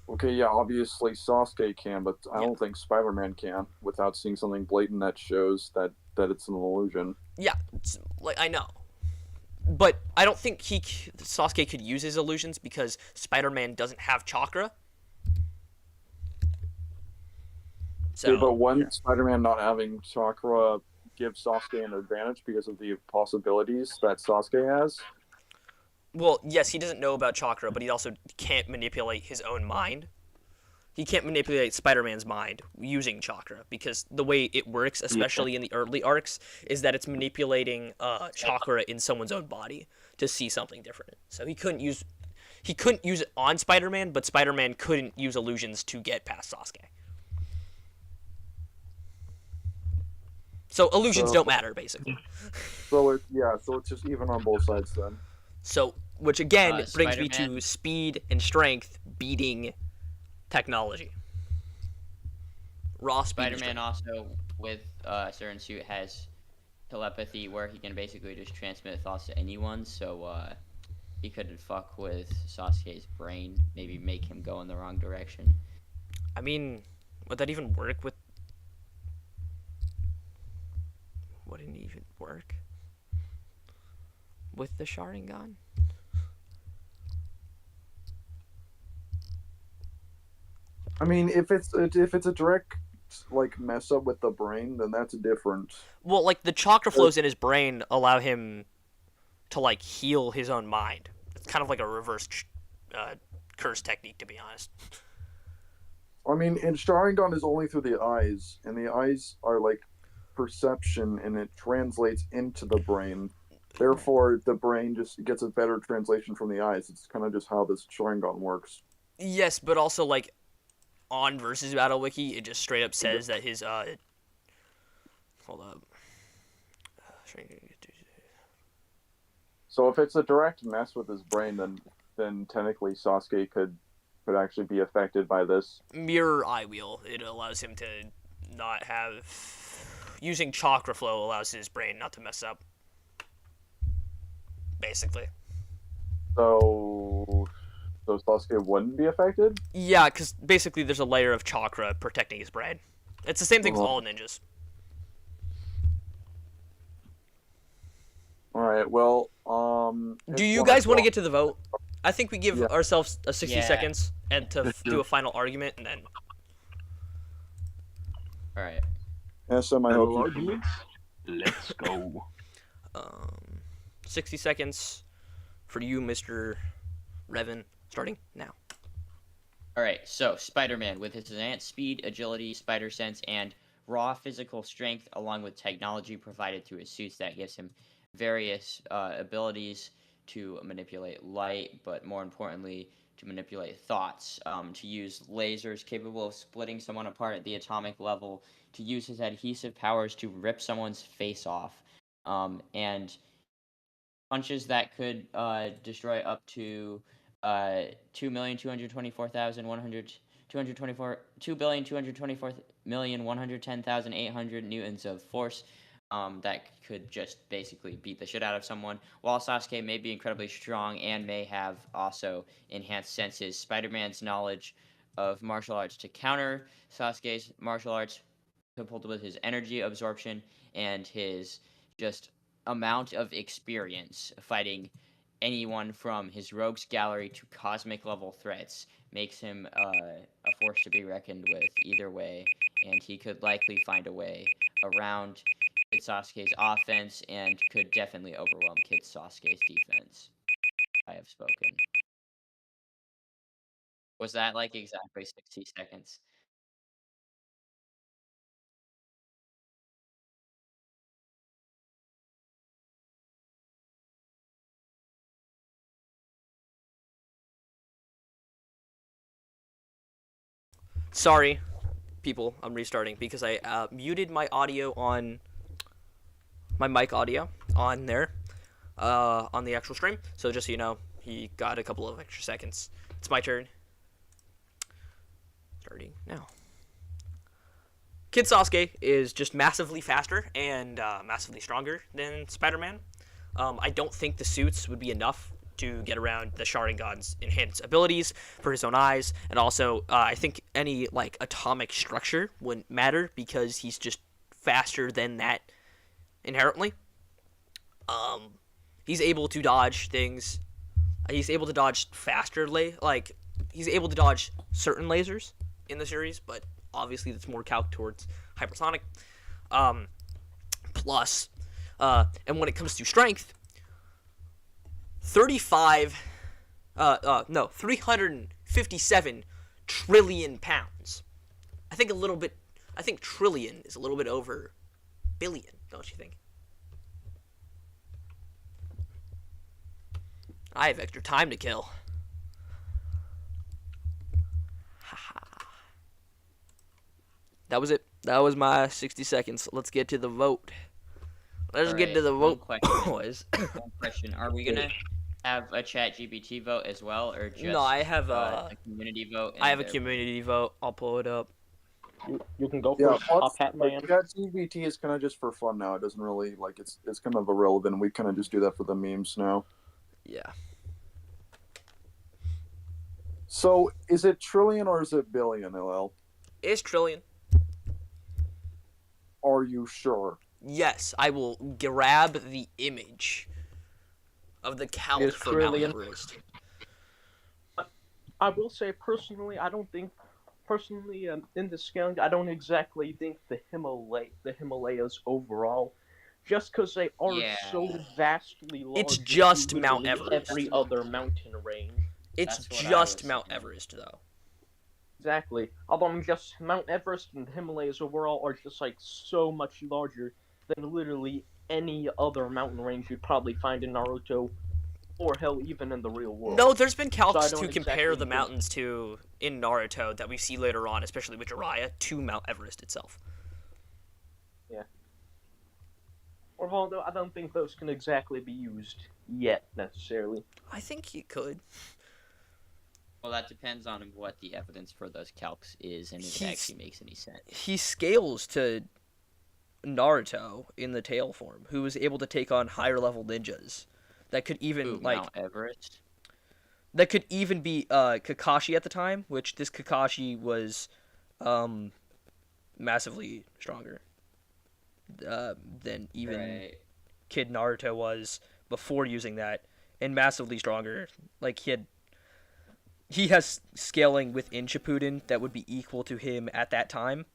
Okay, yeah, obviously Sasuke can, but I Yeah. don't think Spider-Man can without seeing something blatant that shows that it's an illusion. Yeah, like I know, but I don't think Sasuke could use his illusions because Spider-Man doesn't have chakra. So, Okay, but wouldn't Spider-Man not having chakra give Sasuke an advantage because of the possibilities that Sasuke has? well, yes, he doesn't know about chakra, but he also can't manipulate his own mind. He can't manipulate Spider-Man's mind using chakra because the way it works, especially in the early arcs, is that it's manipulating chakra in someone's own body to see something different. So he couldn't use it on Spider-Man, but Spider-Man couldn't use illusions to get past Sasuke. So illusions So- don't matter, basically. So it's just even on both sides then. So, which again brings me Spider-Man- to speed and strength beating technology. Raw speed and Spider-Man strength. also, with a certain suit, has telepathy where he can basically just transmit thoughts to anyone. So he could fuck with Sasuke's brain, maybe make him go in the wrong direction. I mean, would that even work with? Wouldn't it even work with the Sharingan? I mean, if it's a direct like mess up with the brain, then that's different. Well, like the chakra flows in his brain allow him to like heal his own mind. It's kind of like a reverse curse technique, to be honest. I mean, and Sharingan is only through the eyes, and the eyes are like perception, and it translates into the brain. Therefore, the brain just gets a better translation from the eyes. It's kind of just how this Sharingan works. Yes, but also like on versus Battle Wiki, it just straight up says that his hold up. So if it's a direct mess with his brain, then technically Sasuke could could actually be affected by this. Mirror eye wheel. It allows him to not have. Using chakra flow allows his brain not to mess up. Basically. So Sasuke wouldn't be affected? Yeah, because basically there's a layer of chakra protecting his brain. It's the same thing with all ninjas. Alright, well, Do you guys want to get to the vote? I think we give Yeah. ourselves a 60 Yeah. seconds and to do a final argument, and then All right. SM, I hope Final you... arguments. Let's go. 60 seconds for you, Mr. Revan, starting now. All right. So Spider-Man, with his enhanced speed, agility, spider sense, and raw physical strength, along with technology provided through his suits that gives him various abilities to manipulate light, but more importantly, to manipulate thoughts, to use lasers capable of splitting someone apart at the atomic level, to use his adhesive powers to rip someone's face off, and punches that could destroy up to 2,224,110,800 newtons of force. That could just basically beat the shit out of someone. While Sasuke may be incredibly strong and may have also enhanced senses, Spider-Man's knowledge of martial arts to counter Sasuke's martial arts, coupled with his energy absorption and his just amount of experience fighting anyone from his rogues gallery to cosmic level threats, makes him a force to be reckoned with either way, and he could likely find a way around Kid Sasuke's offense and could definitely overwhelm Kid Sasuke's defense. I have spoken. Was that like exactly 60 seconds? Sorry, people, I'm restarting because I muted my audio on my mic audio on there on the actual stream. So just so you know, he got a couple of extra seconds. It's my turn. Starting now. Kid Sasuke is just massively faster and massively stronger than Spider-Man. I don't think the suits would be enough to get around the Sharingan's enhanced abilities for his own eyes, and also I think any like atomic structure wouldn't matter because he's just faster than that inherently. He's able to dodge things. He's able to dodge faster, he's able to dodge certain lasers in the series, but obviously that's more calc towards hypersonic. Plus, and when it comes to strength, 357 trillion pounds. I think trillion is a little bit over billion, don't you think? I have extra time to kill. That was it. That was my 60 seconds. Let's get to the vote. Let's get to the vote, boys. One question. Are we going to have a chat GPT vote as well, or just No, I have a community vote? I have a community vote. I'll pull it up. You can go Yeah, first, Top Hat Man. ChatGPT is kind of just for fun now. It doesn't really, like, it's kind of irrelevant. We kind of just do that for the memes now. Yeah. So, is it trillion or is it billion, LL? It's trillion. Are you sure? Yes, I will grab the image of the count It's for Mount trillion. Everest. I will say personally, I don't think in the scaling, I don't exactly think the Himalayas overall, just because they are so vastly large. It's just than Mount literally Everest. Every other mountain range. It's That's what I just was Mount thinking. Everest, though. Exactly. Although just Mount Everest and the Himalayas overall are just like so much larger than literally any other mountain range you'd probably find in Naruto, or hell, even in the real world. No, there's been calcs So I to don't compare exactly the think- mountains to in Naruto that we see later on, especially with Jiraiya, to Mount Everest itself. Although I don't think those can exactly be used yet necessarily. I think you could. Well, that depends on what the evidence for those calcs is, and if it actually makes any sense. He scales to Naruto in the tail form, who was able to take on higher level ninjas that could even Ooh, like Mount Everest. that could even be Kakashi at the time, which this Kakashi was massively stronger than even Right. Kid Naruto was before using that, and massively stronger. Like he has scaling within Shippuden that would be equal to him at that time.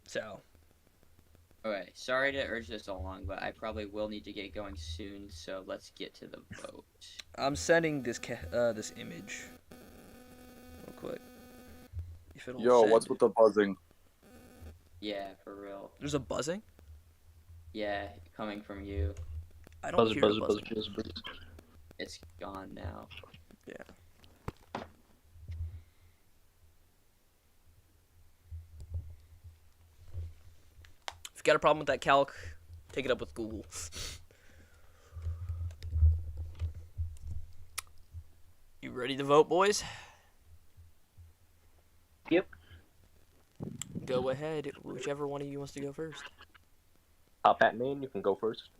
So Okay, sorry to urge this along, but I probably will need to get going soon, so let's get to the vote. I'm sending this this image real quick. If it'll Yo, send. what's with the buzzing? Yeah, for real. There's a buzzing? Yeah, coming from you. I don't hear a buzzing. It's gone now. Yeah. If you got a problem with that calc, take it up with Google. You ready to vote, boys? Yep. Go ahead, whichever one of you wants to go first. Batman, you can go first.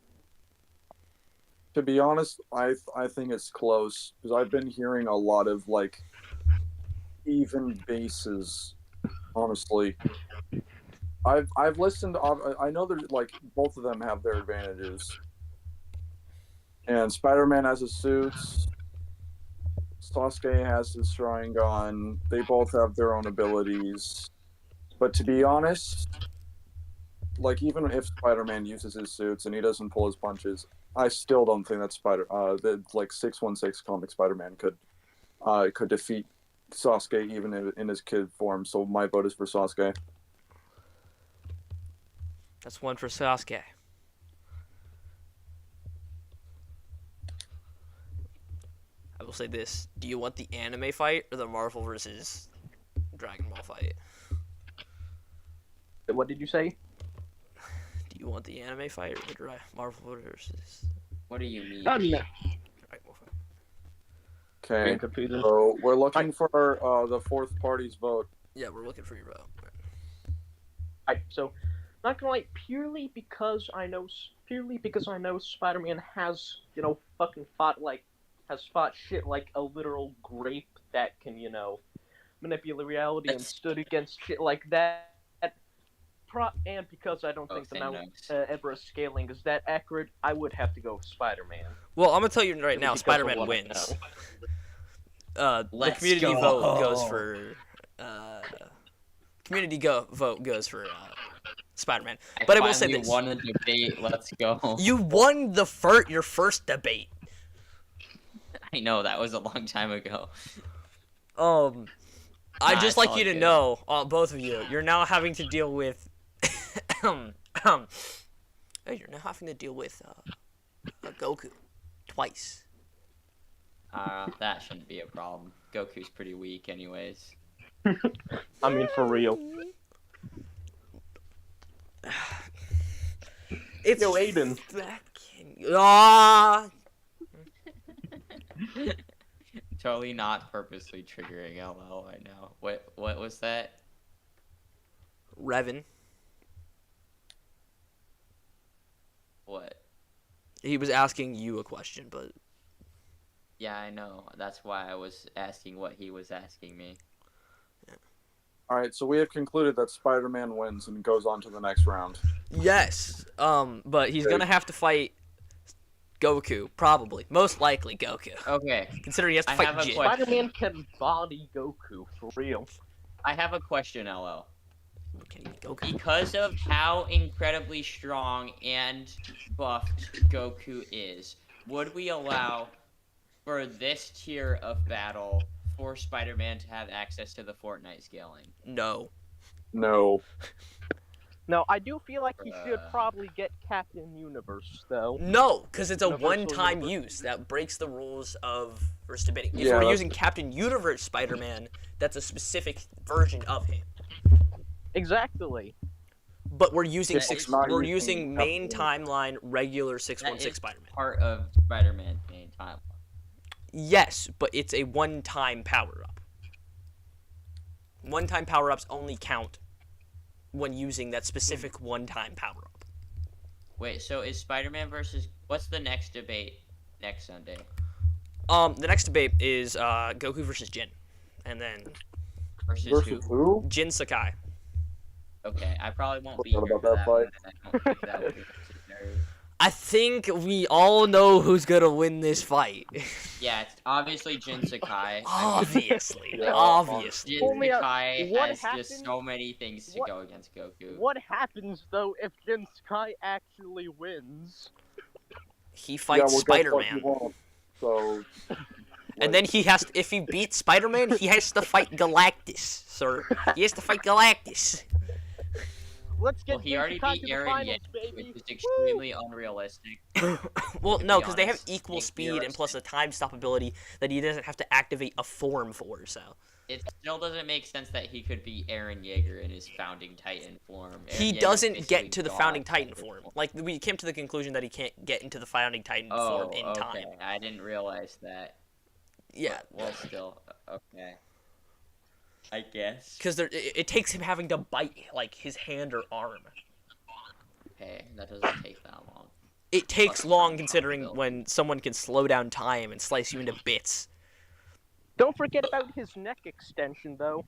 To be honest, I think it's close because I've been hearing a lot of like even bases. Honestly, I've listened. I know there's like both of them have their advantages, and Spider-Man has his suits. Sasuke has his Sharingan. They both have their own abilities. But to be honest, like even if Spider-Man uses his suits and he doesn't pull his punches, I still don't think that that like 616 comic Spider-Man could defeat Sasuke even in his kid form. So my vote is for Sasuke. That's one for Sasuke. I will say this. Do you want the anime fight or the Marvel versus Dragon Ball fight? What did you say? Do you want the anime fight or the Marvel versus What do you mean? No. Dragon Ball fight? Okay, Being confused. so we're looking for the fourth party's vote. Yeah, we're looking for your vote. Alright, so not gonna lie, purely because I know Spider-Man has, fucking has fought shit like a literal grape that can, manipulate reality and stood against shit like that. And because I don't think the Mount Everest scaling is that accurate, I would have to go with Spider-Man. Well, I'm gonna tell you right now, Because of Spider-Man what I wins. know. The Let's community go. vote goes for vote goes for Spider-Man. But I will say this: won the debate. Let's go. you won your first debate. I know that was a long time ago. I'd just it's like all you to good. know, both of you, you're now having to deal with, you're now having to deal with Goku twice. That shouldn't be a problem. Goku's pretty weak, anyways. I mean, for real. It's Yo, Aiden. Totally not purposely triggering LL right now. What was that? Revan. What? He was asking you a question, but Yeah, I know. That's why I was asking what he was asking me. All right, so we have concluded that Spider-Man wins and goes on to the next round. yes. But he's gonna have to fight Goku, probably, most likely Goku. Okay, Considering he has to I fight have a Jin. question. Spider-Man can body Goku, for real. I have a question, LL. Okay, Goku. Because of how incredibly strong and buffed Goku is, would we allow for this tier of battle for Spider-Man to have access to the Fortnite scaling? No. No. No, I do feel like he should probably get Captain Universe, though. No, because it's a Universal one-time Universe. use that breaks the rules of first debating. If Yeah, we're that's- using Captain Universe Spider-Man, that's a specific version of him. Exactly. But we're using That six. is not We're using using main Captain timeline regular That 616 is Spider-Man. part of Spider-Man's main time. Yes, but it's a one-time power-up. One-time power-ups only count when using that specific one-time power-up. Wait, so is Spider-Man versus... What's the next debate next Sunday? The next debate is Goku versus Jin, and then Versus who? who? Jin Sakai. Okay, I probably won't be Forgot here about for that that fight. one, and I don't think that would be necessary. I think we all know who's gonna win this fight. Yeah, it's obviously Jin Sakai. Obviously, Yeah. obviously. Jin Only, Sakai what has happens- just so many things to what- go against Goku. What happens though if Jin Sky actually wins? He Yeah, fights well, guess what? He Spider-Man, won't. So. and then he has. If he beats Spider-Man, he has to fight Galactus, sir. He has to fight Galactus. Let's get Well, he Jin already Sakai beat to the Eren finals, yet, baby. which is extremely unrealistic. Well, To no, be because they have honest, equal being speed and plus a time stop ability that he doesn't have to activate a form for. So It still doesn't make sense that he could be Eren Yeager in his founding Titan form. he Eren Yeager's basically basically get to the God founding in Titan his form. Like we came to the conclusion that he can't get into the founding Titan form in okay. time. I didn't realize that. Yeah, Well, still, okay. I guess. because it takes him having to bite like his hand or arm. Okay, that doesn't take that long. It takes Fuck, long time considering travel. when someone can slow down time and slice you into bits. Don't forget about his neck extension, though.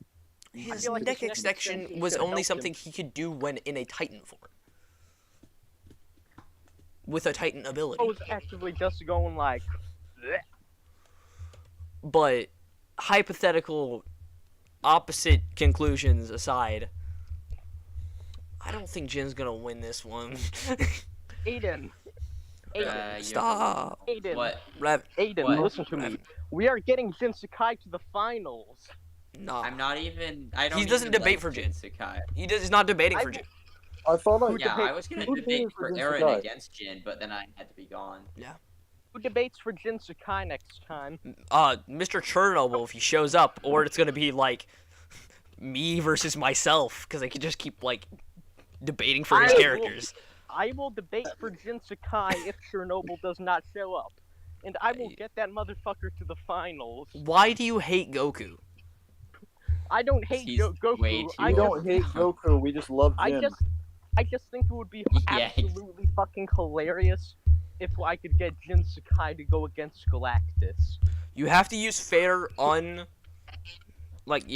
His feel like neck his neck extension extension was should've only helped him. something he could do when in a Titan form. With a Titan ability. I was actively just going like, bleh. But hypothetical opposite conclusions aside, I don't think Jin's gonna win this one. Aiden. Aiden. Stop. Aiden. What? Rev, Aiden, What? listen to me. We are getting Jin Sakai to the finals. nah. I'm not even. I don't. He doesn't even debate like for Jin. Sakai. He's not debating I for will- Jin. I thought I. Who Yeah, debate- I was gonna who debate debated for for Jin Eren Sakai? against Jin, but then I had to be gone. Who debates for Jin Sakai next time? Mr. Chernobyl, if he shows up, or it's gonna be like me versus myself, because I could just keep like debating for his I will- characters. I will debate for Jin Sakai if Chernobyl does not show up. And I will get that motherfucker to the finals. Why do you hate Goku? I don't hate He's Goku. way too I We just, don't hate Goku. We just love I Jin. just think it would be Yeah. absolutely fucking hilarious if I could get Jin Sakai to go against Galactus. You have to use you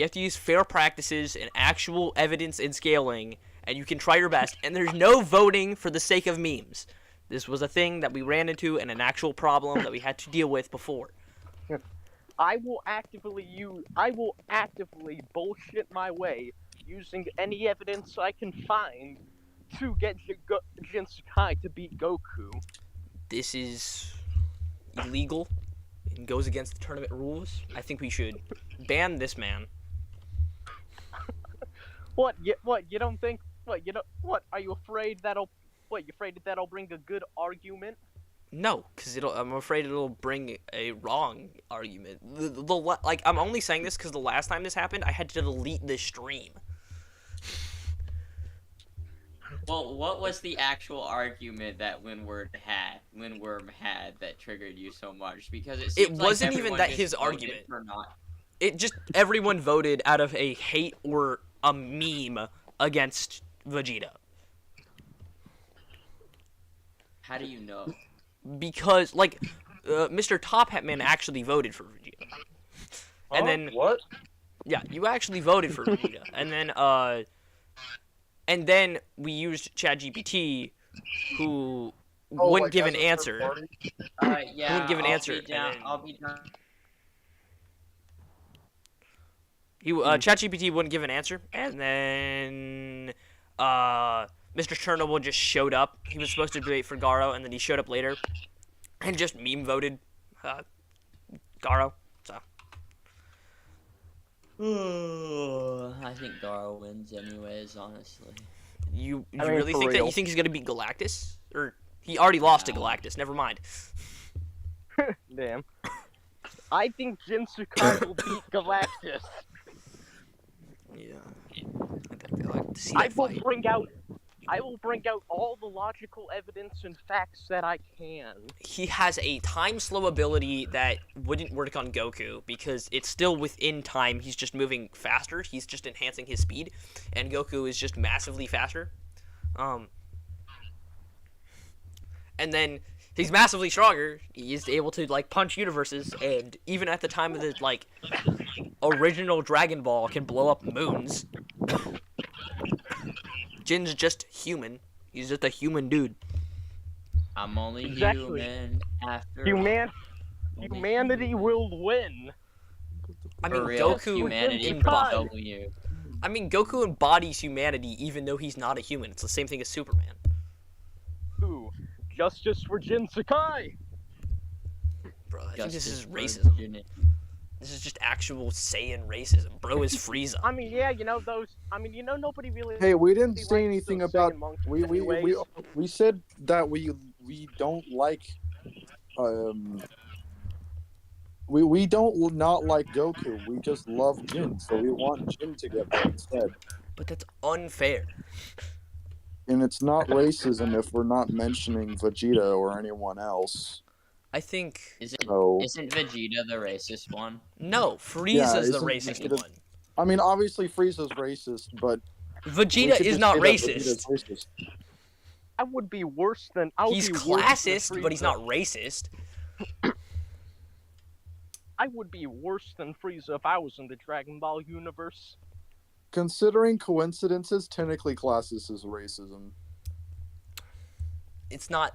have to use fair practices and actual evidence and scaling, and you can try your best. And there's no voting for the sake of memes. This was a thing that we ran into and an actual problem that we had to deal with before. I will actively bullshit my way using any evidence I can find to get Jin Sakai to beat Goku. This is illegal and goes against the tournament rules. I think we should ban this man. What? You don't think? What? Are you afraid that'll? What? You afraid that'll bring a good argument? No, because I'm afraid it'll bring a wrong argument. Like, I'm only saying this because the last time this happened, I had to delete the stream. Well, what was the actual argument that Windworm had that triggered you so much? Because it seems wasn't like even everyone that just his voted argument. for not. It just, everyone voted out of a hate or a meme against Vegeta. How do you know? Because, like, Mr. Top Hat Man actually voted for Vegeta. And then, What? yeah, you actually voted for Vegeta. And then we used ChatGPT, who Oh, wouldn't like, give as an a third answer. party? Yeah. Wouldn't give an I'll answer, Be and down, then- I'll be done. ChatGPT wouldn't give an answer, and then Mr. Chernobyl just showed up. He was supposed to debate for Garo, and then he showed up later, and just meme voted Garo. So I think Garo wins anyways, honestly. you I mean, really for think that real. you think he's gonna beat Galactus, or he already lost to No. Galactus? Never mind. Damn. I think Jin Sakai will beat Yeah, I'd like to see I that will fight. bring out I will bring out all the logical evidence and facts that I can. He has a time slow ability that wouldn't work on Goku because it's still within time. He's just moving faster. He's just enhancing his speed, and Goku is just massively faster. And then he's massively stronger. He's able to like punch universes, and even at the time of the like original Dragon Ball, can blow up moons. Jin's just human. He's just a human dude. I'm only Exactly. human after Humanity will win. I mean, For real, Goku humanity embodies- will W. I mean, Goku embodies humanity even though he's not a human. It's the same thing as Superman. Ooh, justice for Jin Sakai. Bro, I think this is Justice for racism. Jin- This is just actual Saiyan racism. Bro is Frieza. I mean, yeah, you know those. I mean, you know, nobody really. Hey, we didn't likes say anything those about Saiyan monkeys we anyways. said that we don't like we don't not like Goku. We just love Jin, so we want Jin to get that instead. But that's unfair. And it's not racism if we're not mentioning Vegeta or anyone else. I think Isn't So Vegeta the racist one? no. Frieza's the isn't racist Vegeta- one. I mean, obviously Frieza's racist, but we Vegeta could is just not say that racist. Vegeta's racist. I would be worse than. I would He's be worse classist, than but he's Frieza. not racist. I would be worse than Frieza if I was in the Dragon Ball universe. Considering coincidences, technically classist is racism. It's not.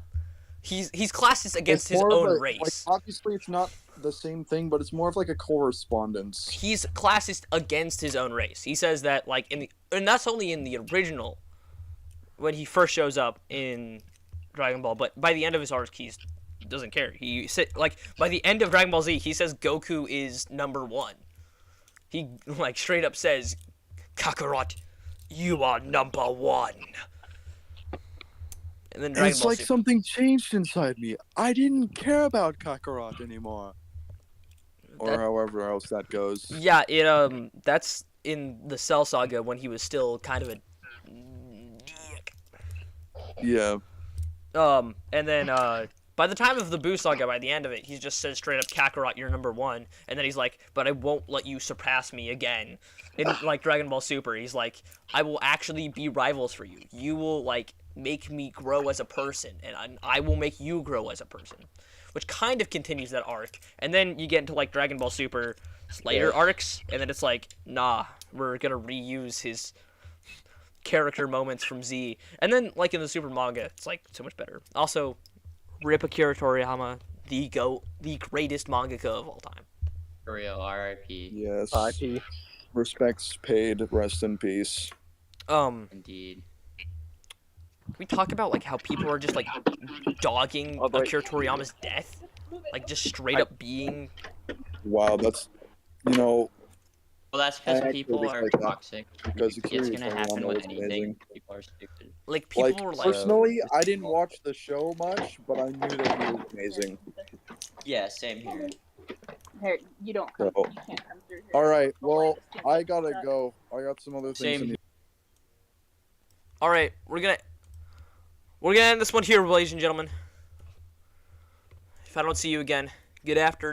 He's classist against his more of own a- race. Like, obviously, it's not the same thing, but it's more of like a correspondence. He's classist against his own race. He says that like and that's only in the original when he first shows up in Dragon Ball, but by the end of his arc he doesn't care. He said like by the end of Dragon Ball Z, he says Goku is number 1. He like straight up says, "Kakarot, you are number 1." And then Dragon It's Ball like Super. something changed inside me. I didn't care about Kakarot anymore. Or That- however else that goes. Yeah, that's in the Cell Saga when he was still kind of a dick. Yeah. And then by the time of the Buu Saga, by the end of it, he just says straight up, "Kakarot, you're number 1." And then he's like, "But I won't let you surpass me again." In like Dragon Ball Super, he's like, "I will actually be rivals for you. You will like make me grow as a person, and I will make you grow as a person," which kind of continues that arc. And then you get into like Dragon Ball Super later arcs, and then it's like, nah, we're gonna reuse his character moments from Z. And then like in the Super manga, it's like so much better. Also, rip Akira Toriyama, the greatest mangaka of all time. For real, R.I.P. Yes. IP. Respects paid. Rest in peace. Indeed. Can we talk about like how people are just like dogging Oh, boy. Akira Toriyama's death, like just straight up being. Wow, that's Well, that's because I people actually are respect that, toxic. because It's Akira gonna happen Toriyama with was anything. amazing. People are stupid. Like people Like, were like, personally, I didn't watch the show much, but I knew that he was amazing. Yeah, same here. Here, you don't come. So- You can't come through here. All right, well, Just can't I come gotta through. go. I got some other things Same to do. all right, we're gonna end this one here, ladies and gentlemen. If I don't see you again, good afternoon.